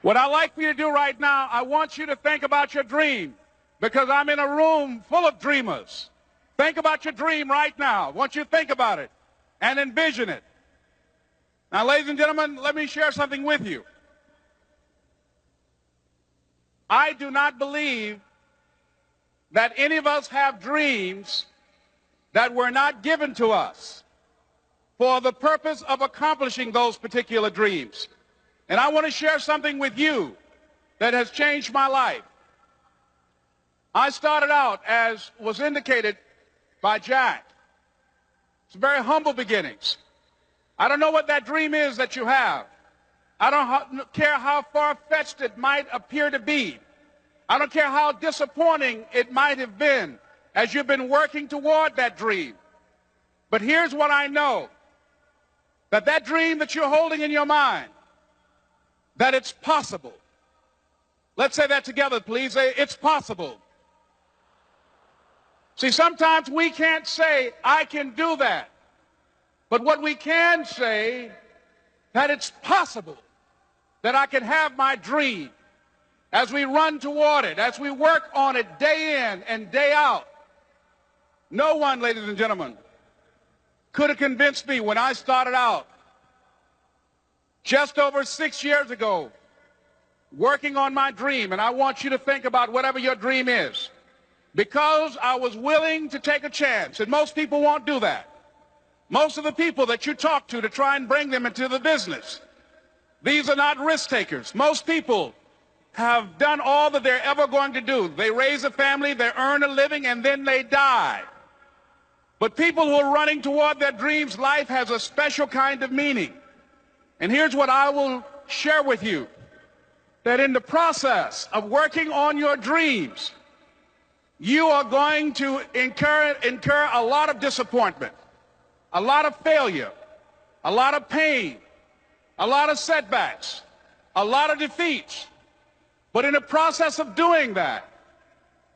What I'd like for you to do right now, I want you to think about your dream, because I'm in a room full of dreamers. Think about your dream right now. I want you to think about it and envision it. Now, ladies and gentlemen, let me share something with you. I do not believe that any of us have dreams that were not given to us for the purpose of accomplishing those particular dreams. And I want to share something with you that has changed my life. I started out, as was indicated by Jack. It's very humble beginnings. I don't know what that dream is that you have. I don't care how far-fetched it might appear to be. I don't care how disappointing it might have been as you've been working toward that dream. But here's what I know, that that dream that you're holding in your mind, that it's possible. Let's say that together, please. Say, it's possible. See, sometimes we can't say, I can do that. But what we can say, that it's possible that I can have my dream as we run toward it, as we work on it day in and day out. No one, ladies and gentlemen, could have convinced me when I started out just over 6 years ago working on my dream. And I want you to think about whatever your dream is, because I was willing to take a chance. And most people won't do that. Most of the people that you talk to try and bring them into the business, these are not risk takers. Most people have done all that they're ever going to do. They raise a family, they earn a living, and then they die. But people who are running toward their dreams, life has a special kind of meaning. And here's what I will share with you, that in the process of working on your dreams, you are going to incur a lot of disappointment, a lot of failure, a lot of pain, a lot of setbacks, a lot of defeats. But in the process of doing that,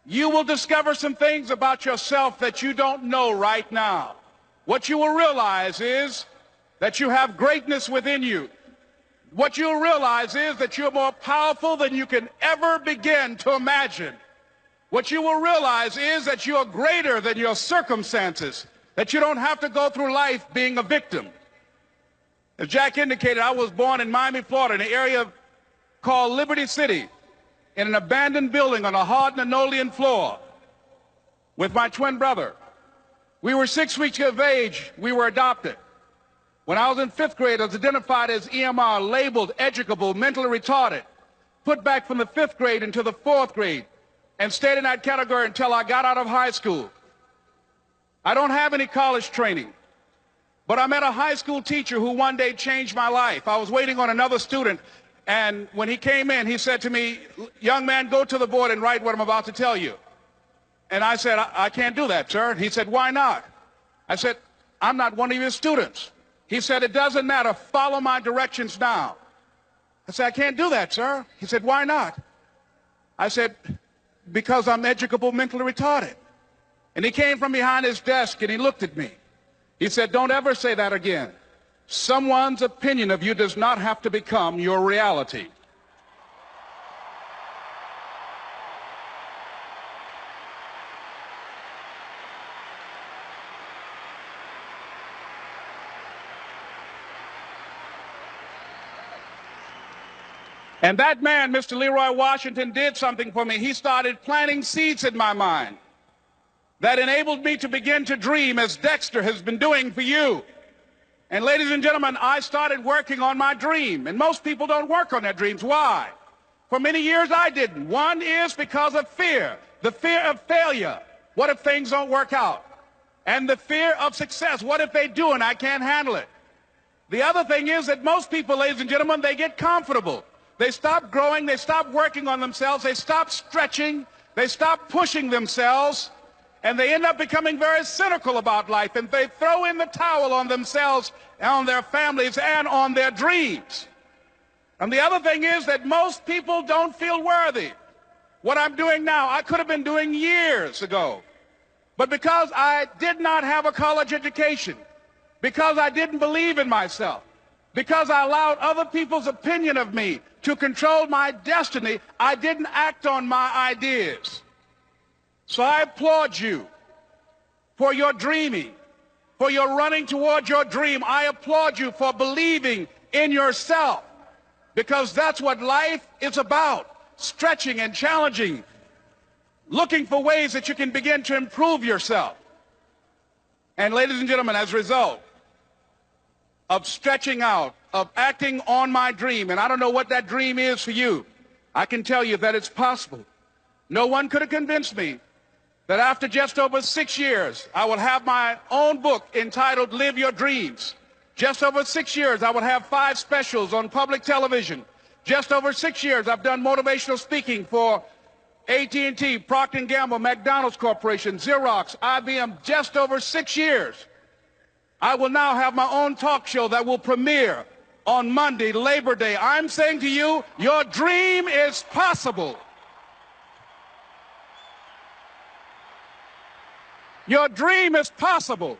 you will discover some things about yourself that you don't know right now. What you will realize is that you have greatness within you. What you'll realize is that you're more powerful than you can ever begin to imagine. What you will realize is that you're greater than your circumstances, that you don't have to go through life being a victim. As Jack indicated, I was born in Miami, Florida, in an area called Liberty City, in an abandoned building on a hard linoleum floor with my twin brother. We were 6 weeks of age. We were adopted. When I was in 5th grade, I was identified as EMR, labeled educable, mentally retarded, put back from the 5th grade into the 4th grade, and stayed in that category until I got out of high school. I don't have any college training, but I met a high school teacher who one day changed my life. I was waiting on another student, and when he came in, he said to me, young man, go to the board and write what I'm about to tell you. And I said, I can't do that, sir. He said, why not? I said, I'm not one of your students. He said, it doesn't matter. Follow my directions now. I said, I can't do that, sir. He said, why not? I said, because I'm educable, mentally retarded. And he came from behind his desk and he looked at me. He said, don't ever say that again. Someone's opinion of you does not have to become your reality. And that man, Mr. Leroy Washington, did something for me. He started planting seeds in my mind that enabled me to begin to dream, as Dexter has been doing for you. And ladies and gentlemen, I started working on my dream. And most people don't work on their dreams. Why? For many years I didn't. One is because of fear. The fear of failure. What if things don't work out? And the fear of success. What if they do and I can't handle it? The other thing is that most people, ladies and gentlemen, they get comfortable. They stop growing, they stop working on themselves, they stop stretching, they stop pushing themselves, and they end up becoming very cynical about life, and they throw in the towel on themselves and on their families and on their dreams. And the other thing is that most people don't feel worthy. What I'm doing now, I could have been doing years ago. But because I did not have a college education, because I didn't believe in myself, Because I allowed other people's opinion of me to control my destiny, I didn't act on my ideas. So I applaud you for your dreaming, for your running toward your dream. I applaud you for believing in yourself, because that's what life is about, stretching and challenging, looking for ways that you can begin to improve yourself. And ladies and gentlemen, as a result of stretching out, of acting on my dream, and I don't know what that dream is for you, I can tell you that it's possible. No one could have convinced me that after just over 6 years, I will have my own book entitled Live Your Dreams. Just over 6 years, I will have 5 specials on public television. Just over 6 years, I've done motivational speaking for AT&T, Procter & Gamble, McDonald's Corporation, Xerox, IBM. Just over 6 years. I will now have my own talk show that will premiere on Monday, Labor Day. I'm saying to you, your dream is possible. Your dream is possible.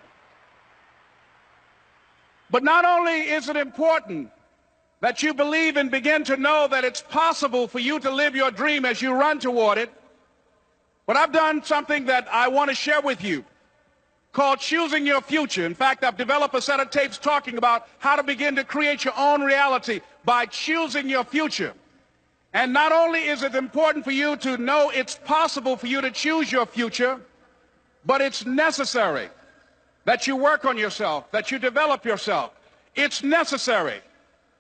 But not only is it important that you believe and begin to know that it's possible for you to live your dream as you run toward it, but I've done something that I want to share with you called Choosing Your Future. In fact, I've developed a set of tapes talking about how to begin to create your own reality by choosing your future. And not only is it important for you to know it's possible for you to choose your future, but it's necessary that you work on yourself, that you develop yourself. It's necessary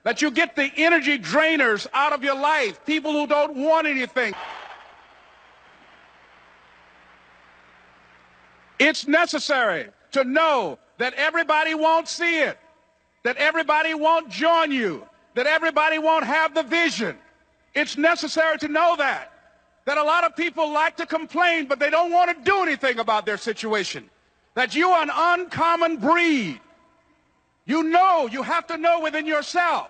that you get the energy drainers out of your life, people who don't want anything. It's necessary to know that everybody won't see it, that everybody won't join you, that everybody won't have the vision. It's necessary to know that a lot of people like to complain, but they don't want to do anything about their situation, that you are an uncommon breed. You know, you have to know within yourself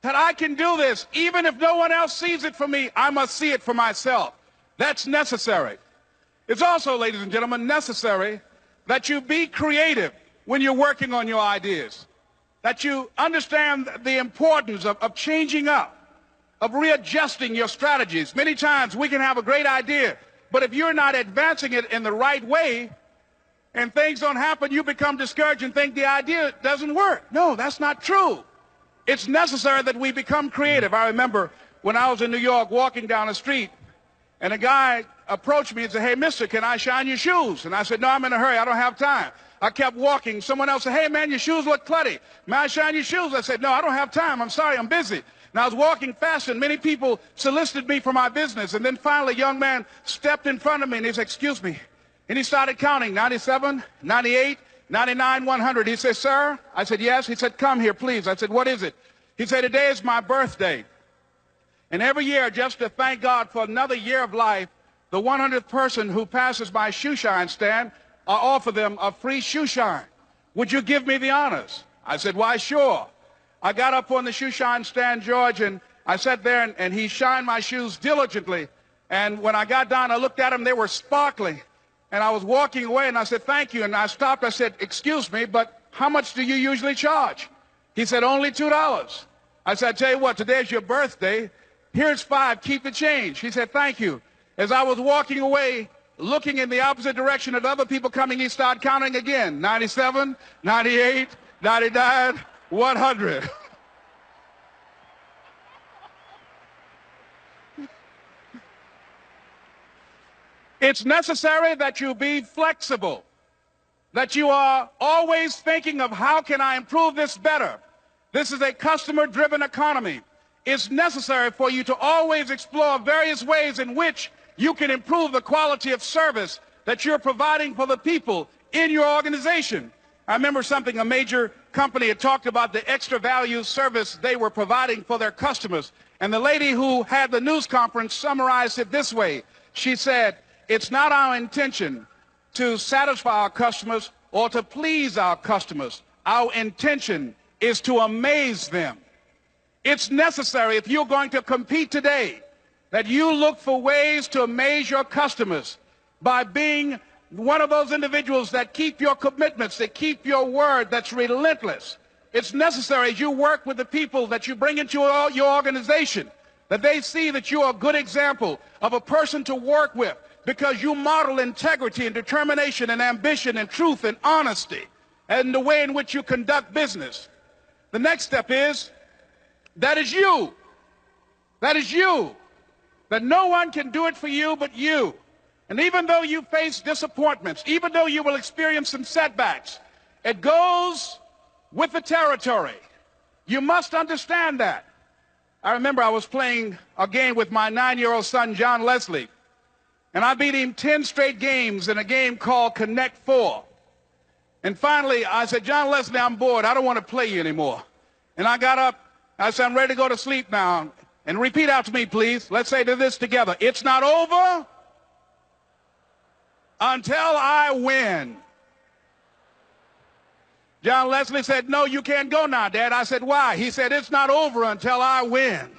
that I can do this. Even if no one else sees it for me, I must see it for myself. That's necessary. It's also, ladies and gentlemen, necessary that you be creative when you're working on your ideas, that you understand the importance of changing up, of readjusting your strategies. Many times we can have a great idea, but if you're not advancing it in the right way and things don't happen, you become discouraged and think the idea doesn't work. No, that's not true. It's necessary that we become creative. I remember when I was in New York walking down the street, and a guy approached me and said, "Hey, mister, can I shine your shoes?" And I said, "No, I'm in a hurry. I don't have time." I kept walking. Someone else said, "Hey, man, your shoes look clutty. May I shine your shoes?" I said, "No, I don't have time. I'm sorry, I'm busy." And I was walking fast, and many people solicited me for my business. And then finally, a young man stepped in front of me, and he said, "Excuse me." And he started counting, 97, 98, 99, 100. He said, "Sir?" I said, "Yes." He said, "Come here, please." I said, "What is it?" He said, "Today is my birthday. And every year, just to thank God for another year of life, the 100th person who passes my shoe shine stand, I offer them a free shoe shine. Would you give me the honors?" I said, "Why, sure." I got up on the shoe shine stand, George, and I sat there, and he shined my shoes diligently. And when I got down, I looked at them, they were sparkling. And I was walking away, and I said, "Thank you." And I stopped. I said, "Excuse me, but how much do you usually charge?" He said, "Only $2. I said, "I tell you what, today's your birthday. Here's $5. Keep the change." He said, "Thank you." As I was walking away, looking in the opposite direction at other people coming, he started counting again. 97, 98, 99, 100. It's necessary that you be flexible, that you are always thinking of how can I improve this better. This is a customer-driven economy. It's necessary for you to always explore various ways in which you can improve the quality of service that you're providing for the people in your organization. I remember something, a major company had talked about the extra value service they were providing for their customers. And the lady who had the news conference summarized it this way. She said, "It's not our intention to satisfy our customers or to please our customers. Our intention is to amaze them." It's necessary, if you're going to compete today, that you look for ways to amaze your customers by being one of those individuals that keep your commitments, that keep your word, that's relentless, It's necessary as you work with the people that you bring into your organization, that they see that you are a good example of a person to work with because you model integrity and determination and ambition and truth and honesty and the way in which you conduct business. The next step is, that is you. That is you. That no one can do it for you but you. And even though you face disappointments, even though you will experience some setbacks, it goes with the territory. You must understand that. I remember I was playing a game with my 9-year-old son, John Leslie, and I beat him 10 straight games in a game called Connect 4. And finally, I said, John Leslie, I'm bored. I don't want to play you anymore. And I got up. I said, I'm ready to go to sleep now. And repeat out to me, please. Let's say this together. It's not over until I win. John Leslie said, no, you can't go now, Dad. I said, why? He said, it's not over until I win.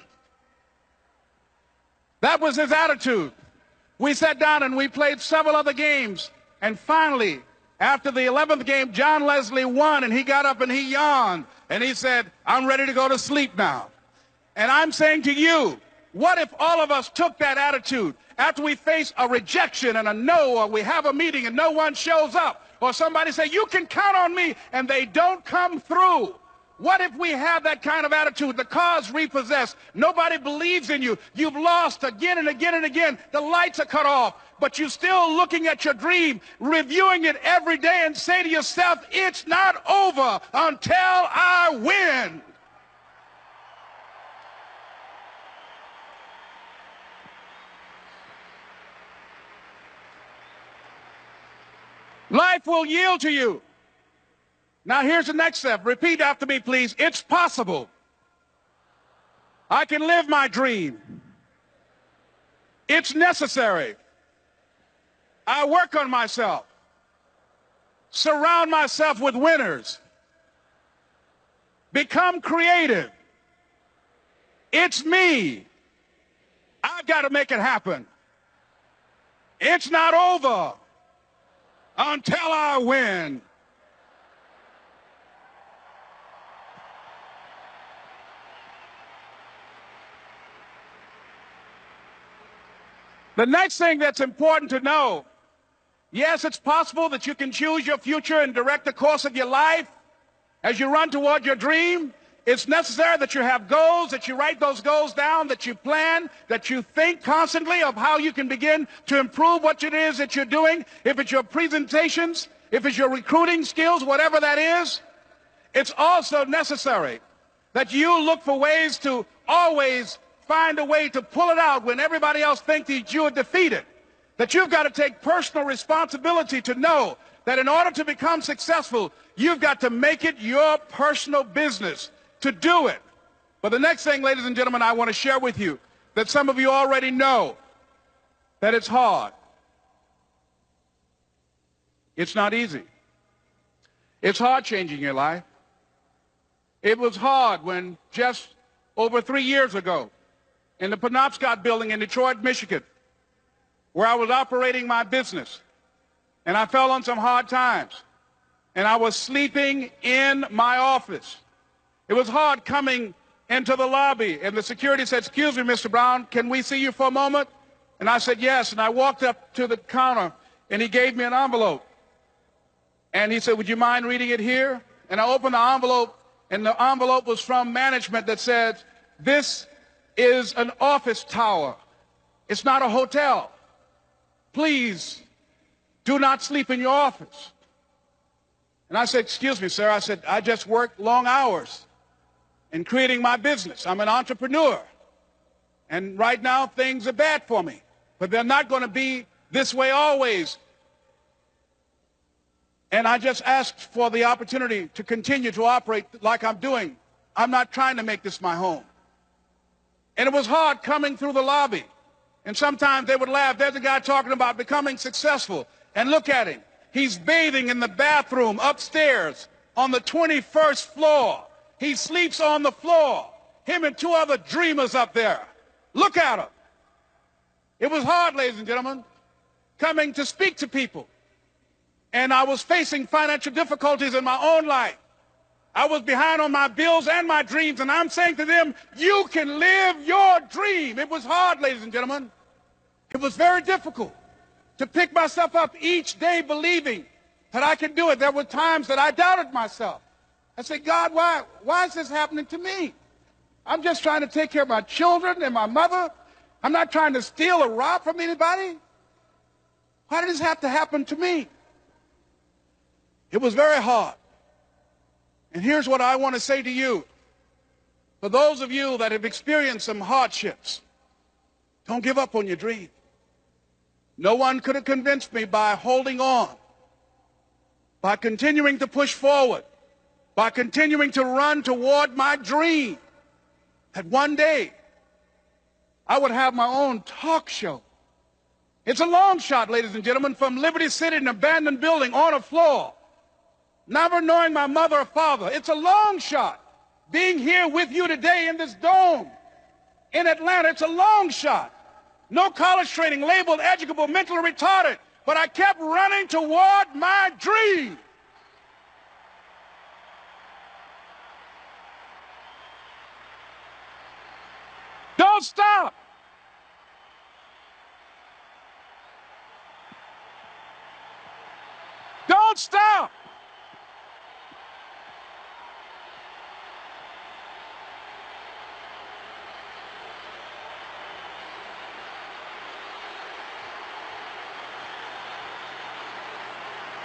That was his attitude. We sat down and we played several other games. And finally, after the 11th game, John Leslie won, and he got up and he yawned. And he said, I'm ready to go to sleep now. And I'm saying to you, what if all of us took that attitude after we face a rejection and a no, or we have a meeting and no one shows up, or somebody say, you can count on me, and they don't come through? What if we have that kind of attitude? The car's repossessed. Nobody believes in you. You've lost again and again and again. The lights are cut off, but you're still looking at your dream, reviewing it every day, and say to yourself, it's not over until I win. Life will yield to you. Now here's the next step. Repeat after me, please. It's possible. I can live my dream. It's necessary. I work on myself. Surround myself with winners. Become creative. It's me. I've got to make it happen. It's not over until I win. The next thing that's important to know, yes, it's possible that you can choose your future and direct the course of your life as you run toward your dream. It's necessary that you have goals, that you write those goals down, that you plan, that you think constantly of how you can begin to improve what it is that you're doing. If it's your presentations, if it's your recruiting skills, whatever that is, it's also necessary that you look for ways to always find a way to pull it out when everybody else thinks that you are defeated. That you've got to take personal responsibility to know that in order to become successful, you've got to make it your personal business to do it. But the next thing, ladies and gentlemen, I want to share with you that some of you already know that it's hard. It's not easy. It's hard changing your life. It was hard when just over 3 years ago, in the Penobscot building in Detroit, Michigan, where I was operating my business, and I fell on some hard times, and I was sleeping in my office. It was hard coming into the lobby, and the security said, excuse me, Mr. Brown, can we see you for a moment? And I said, yes, and I walked up to the counter, and he gave me an envelope. And he said, would you mind reading it here? And I opened the envelope, and the envelope was from management that said, this is an office tower. It's not a hotel. Please do not sleep in your office. And I said, excuse me, sir. I said, I just work long hours in creating my business. I'm an entrepreneur. And right now, things are bad for me. But they're not going to be this way always. And I just asked for the opportunity to continue to operate like I'm doing. I'm not trying to make this my home. And it was hard coming through the lobby. And sometimes they would laugh. There's a guy talking about becoming successful. And look at him. He's bathing in the bathroom upstairs on the 21st floor. He sleeps on the floor. Him and 2 other dreamers up there. Look at him. It was hard, ladies and gentlemen, coming to speak to people. And I was facing financial difficulties in my own life. I was behind on my bills and my dreams, and I'm saying to them, you can live your dream. It was hard, ladies and gentlemen. It was very difficult to pick myself up each day believing that I could do it. There were times that I doubted myself. I said, God, why is this happening to me? I'm just trying to take care of my children and my mother. I'm not trying to steal or rob from anybody. Why did this have to happen to me? It was very hard. And here's what I want to say to you. For those of you that have experienced some hardships, don't give up on your dream. No one could have convinced me by holding on, by continuing to push forward, by continuing to run toward my dream, that one day I would have my own talk show. It's a long shot, ladies and gentlemen, from Liberty City, an abandoned building on a floor, never knowing my mother or father. It's a long shot. Being here with you today in this dome in Atlanta, it's a long shot. No college training, labeled educable, mentally retarded, but I kept running toward my dream. Don't stop. Don't stop.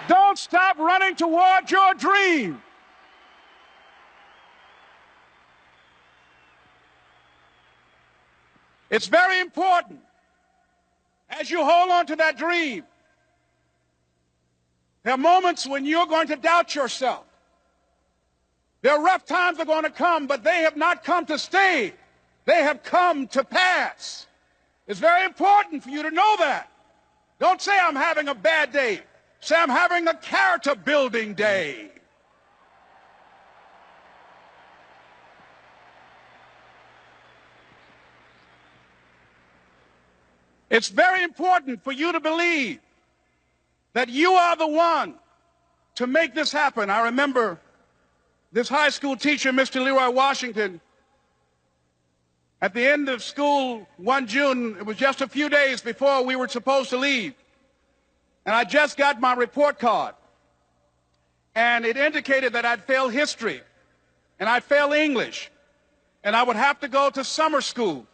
Don't stop running toward your dream. It's very important as you hold on to that dream. There are moments when you're going to doubt yourself. There are rough times that are going to come, but they have not come to stay. They have come to pass. It's very important for you to know that. Don't say I'm having a bad day. Say I'm having a character building day. It's very important for you to believe that you are the one to make this happen. I remember this high school teacher, Mr. Leroy Washington, at the end of school one June, it was just a few days before we were supposed to leave, and I just got my report card, and it indicated that I'd failed history, and I'd failed English, and I would have to go to summer school.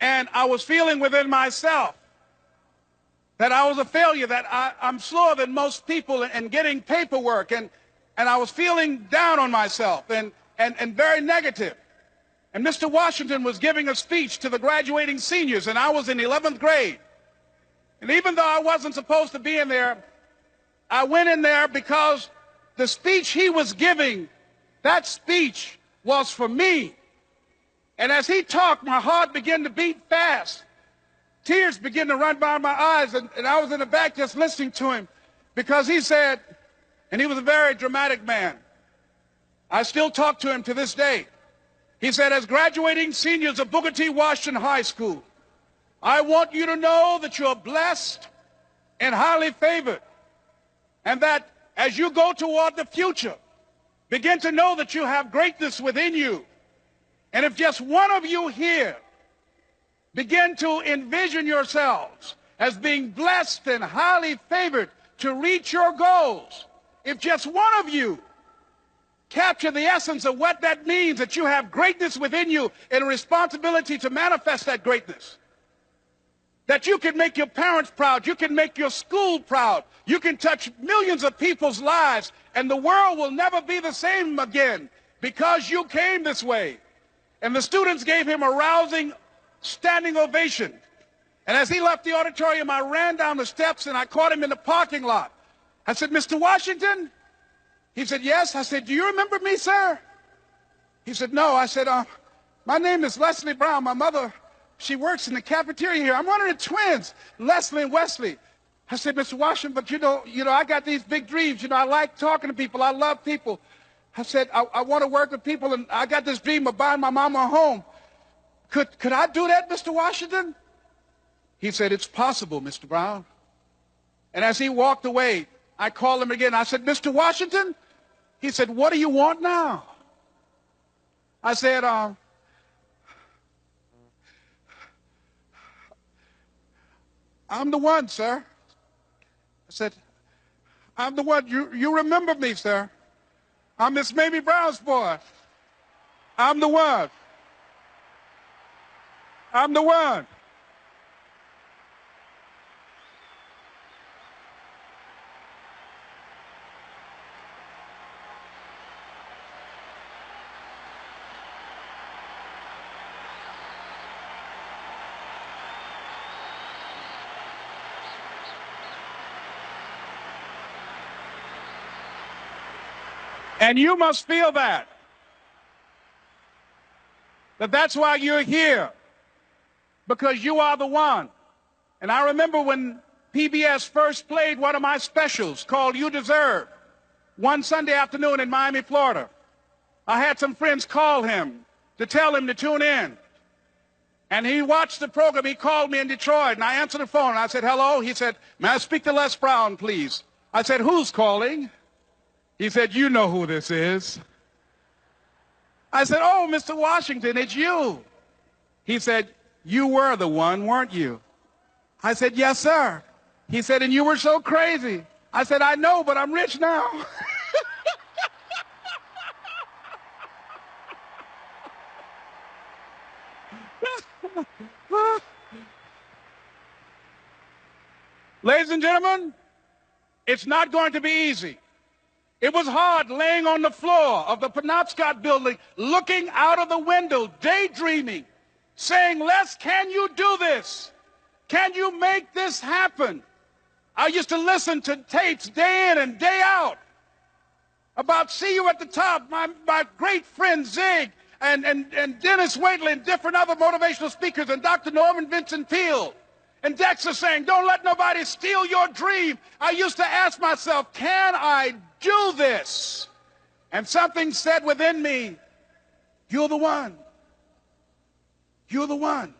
And I was feeling within myself that I was a failure, that I'm slower than most people in getting paperwork, and I was feeling down on myself and very negative. And Mr. Washington was giving a speech to the graduating seniors, and I was in 11th grade. And even though I wasn't supposed to be in there, I went in there because the speech he was giving, that speech was for me. And as he talked, my heart began to beat fast. Tears began to run by my eyes, and I was in the back just listening to him because he said, and he was a very dramatic man. I still talk to him to this day. He said, as graduating seniors of Booker T. Washington High School, I want you to know that you're blessed and highly favored, and that as you go toward the future, begin to know that you have greatness within you. And if just one of you here begin to envision yourselves as being blessed and highly favored to reach your goals, if just one of you capture the essence of what that means, that you have greatness within you and a responsibility to manifest that greatness, that you can make your parents proud, you can make your school proud, you can touch millions of people's lives, and the world will never be the same again because you came this way. And the students gave him a rousing standing ovation. And as he left the auditorium, I ran down the steps and I caught him in the parking lot. I said, Mr. Washington? He said, yes. I said, do you remember me, sir? He said, no. I said, my name is Leslie Brown. My mother, she works in the cafeteria here. I'm one of the twins, Leslie and Wesley. I said, Mr. Washington, but you know, I got these big dreams. I like talking to people. I love people. I said, I want to work with people, and I got this dream of buying my mama a home. Could I do that, Mr. Washington? He said, it's possible, Mr. Brown. And as he walked away, I called him again. I said, Mr. Washington, He said, what do you want now? I said, I'm the one, sir. I said, I'm the one. You remember me, sir. I'm Miss Mamie Brown's boy. I'm the one. I'm the one. And you must feel that's why you're here, because you are the one. And I remember when PBS first played one of my specials called You Deserve, one Sunday afternoon in Miami, Florida. I had some friends call him to tell him to tune in. And he watched the program. He called me in Detroit, and I answered the phone. I said, hello. He said, may I speak to Les Brown, please? I said, who's calling? He said, you know who this is. I said, oh, Mr. Washington, it's you. He said, you were the one, weren't you? I said, yes, sir. He said, and you were so crazy. I said, I know, but I'm rich now. Ladies and gentlemen, it's not going to be easy. It was hard laying on the floor of the Penobscot building, looking out of the window, daydreaming, saying, Les, can you do this? Can you make this happen? I used to listen to tapes day in and day out about See You at the Top, my great friend Zig and Dennis Waitley and different other motivational speakers and Dr. Norman Vincent Peale. And Dexter saying, don't let nobody steal your dream. I used to ask myself, can I do this? And something said within me, you're the one. You're the one.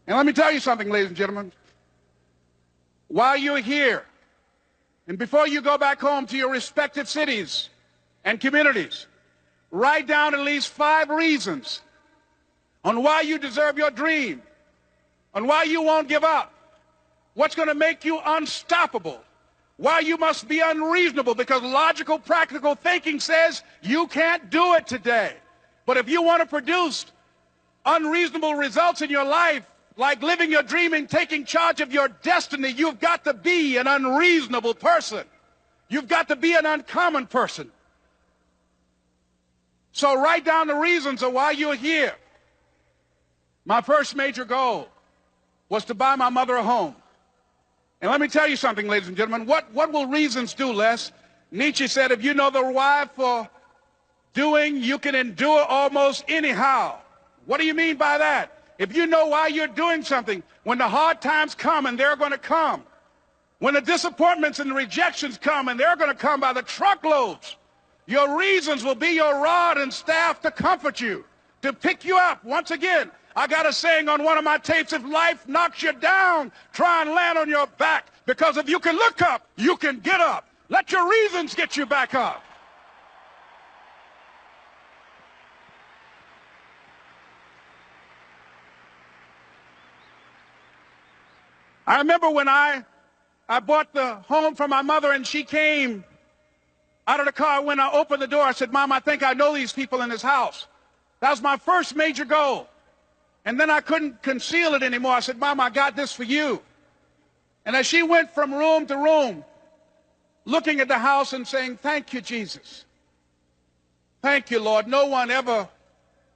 And let me tell you something, ladies and gentlemen. While you're here, and before you go back home to your respective cities and communities, write down at least 5 reasons on why you deserve your dream, on why you won't give up, what's going to make you unstoppable, why you must be unreasonable, because logical, practical thinking says you can't do it today. But if you want to produce unreasonable results in your life, like living your dream and taking charge of your destiny, you've got to be an unreasonable person. You've got to be an uncommon person. So write down the reasons of why you're here. My first major goal was to buy my mother a home. And let me tell you something, ladies and gentlemen. What will reasons do, Les? Nietzsche said, if you know the why for doing, you can endure almost anyhow. What do you mean by that? If you know why you're doing something, when the hard times come, and they're going to come, when the disappointments and the rejections come, and they're going to come by the truckloads, your reasons will be your rod and staff to comfort you, to pick you up. Once again, I got a saying on one of my tapes, if life knocks you down, try and land on your back. Because if you can look up, you can get up. Let your reasons get you back up. I remember when I bought the home for my mother, and she came out of the car. When I opened the door, I said, Mom, I think I know these people in this house. That was my first major goal. And then I couldn't conceal it anymore. I said, Mom, I got this for you. And as she went from room to room, looking at the house and saying, thank you, Jesus. Thank you, Lord. No one ever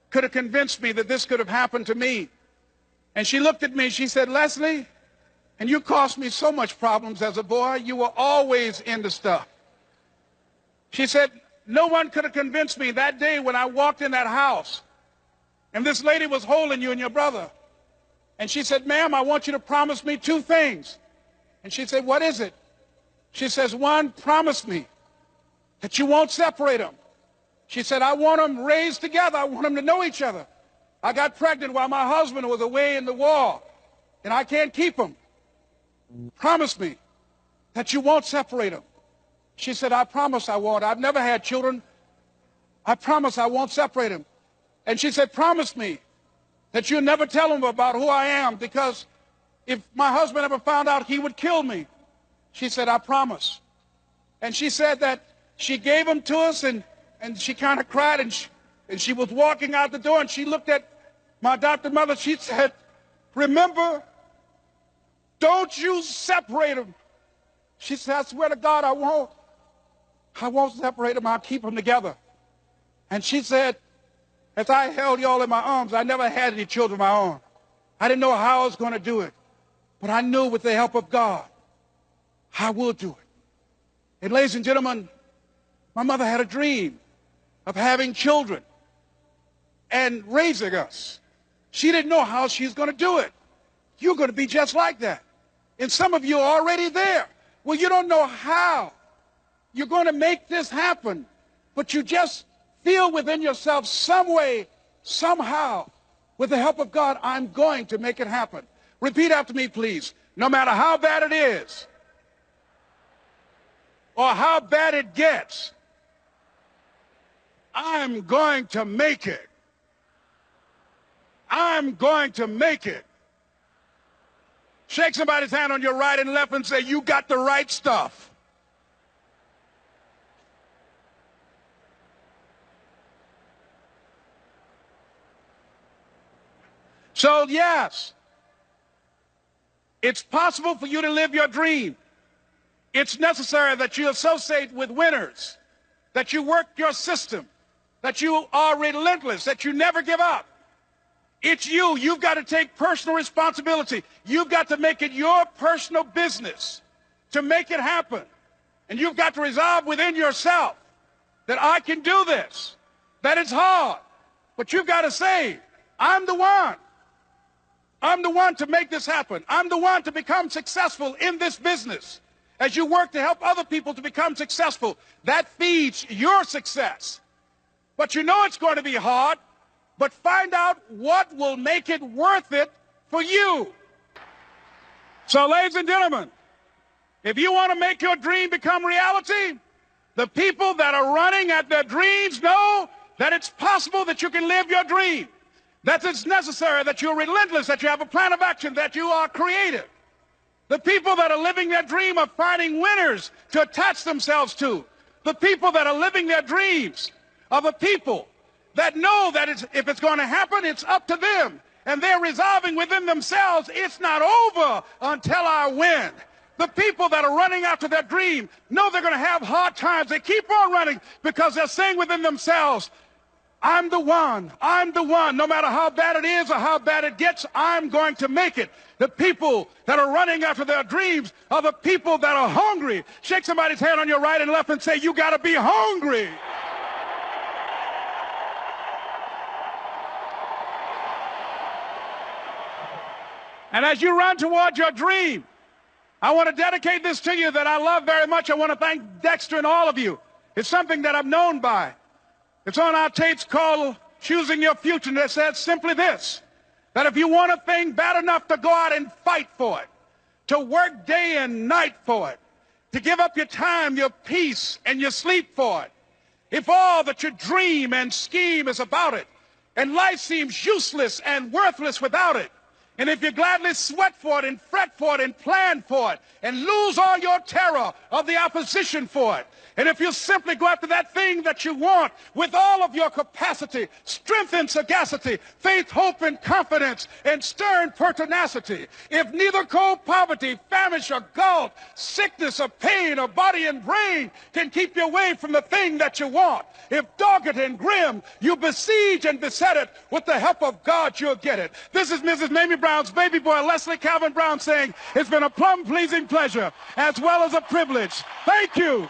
could have convinced me that this could have happened to me. And she looked at me, she said, Leslie, and you caused me so much problems as a boy. You were always into stuff. She said, no one could have convinced me that day when I walked in that house and this lady was holding you and your brother. And she said, ma'am, I want you to promise me 2 things. And she said, what is it? She says, 1, promise me that you won't separate them. She said, I want them raised together. I want them to know each other. I got pregnant while my husband was away in the war, and I can't keep them. Promise me that you won't separate them. She said, I promise I won't. I've never had children. I promise I won't separate them. And she said, promise me that you'll never tell them about who I am, because if my husband ever found out, he would kill me. She said, I promise. And she said that she gave them to us, and she kind of cried, and she was walking out the door, and she looked at my adopted mother. She said, remember, don't you separate them. She said, I swear to God, I won't. I won't separate them. I'll keep them together. And she said, as I held y'all in my arms, I never had any children of my own. I didn't know how I was going to do it. But I knew with the help of God, I would do it. And ladies and gentlemen, my mother had a dream of having children and raising us. She didn't know how she was going to do it. You're going to be just like that. And some of you are already there. Well, you don't know how you're going to make this happen, but you just feel within yourself some way, somehow, with the help of God, I'm going to make it happen. Repeat after me, please. No matter how bad it is, or how bad it gets, I'm going to make it. I'm going to make it. Shake somebody's hand on your right and left and say, you got the right stuff. So, yes, it's possible for you to live your dream. It's necessary that you associate with winners, that you work your system, that you are relentless, that you never give up. It's you. You've got to take personal responsibility. You've got to make it your personal business to make it happen. And you've got to resolve within yourself that I can do this, that it's hard. But you've got to say, I'm the one. I'm the one to make this happen. I'm the one to become successful in this business. As you work to help other people to become successful, that feeds your success. But you know it's going to be hard, but find out what will make it worth it for you. So, ladies and gentlemen, if you want to make your dream become reality, the people that are running at their dreams know that it's possible that you can live your dream, that it's necessary, that you're relentless, that you have a plan of action, that you are creative. The people that are living their dream are finding winners to attach themselves to. The people that are living their dreams are the people that know that if it's going to happen, it's up to them. And they're resolving within themselves, it's not over until I win. The people that are running after their dream know they're going to have hard times. They keep on running because they're saying within themselves, I'm the one. I'm the one. No matter how bad it is or how bad it gets, I'm going to make it. The people that are running after their dreams are the people that are hungry. Shake somebody's hand on your right and left and say, you got to be hungry. And as you run toward your dream, I want to dedicate this to you that I love very much. I want to thank Dexter and all of you. It's something that I'm known by. It's on our tapes called Choosing Your Future, and it says simply this, that if you want a thing bad enough to go out and fight for it, to work day and night for it, to give up your time, your peace, and your sleep for it, if all that you dream and scheme is about it, and life seems useless and worthless without it, and if you gladly sweat for it and fret for it and plan for it and lose all your terror of the opposition for it, and if you simply go after that thing that you want with all of your capacity, strength and sagacity, faith, hope and confidence, and stern pertinacity, if neither cold poverty, famish or gulf, sickness or pain or body and brain can keep you away from the thing that you want, if dogged and grim you besiege and beset it, with the help of God you'll get it. This is Mrs. Mamie Brown's baby boy, Leslie Calvin Brown, saying it's been a plumb pleasing pleasure as well as a privilege. Thank you.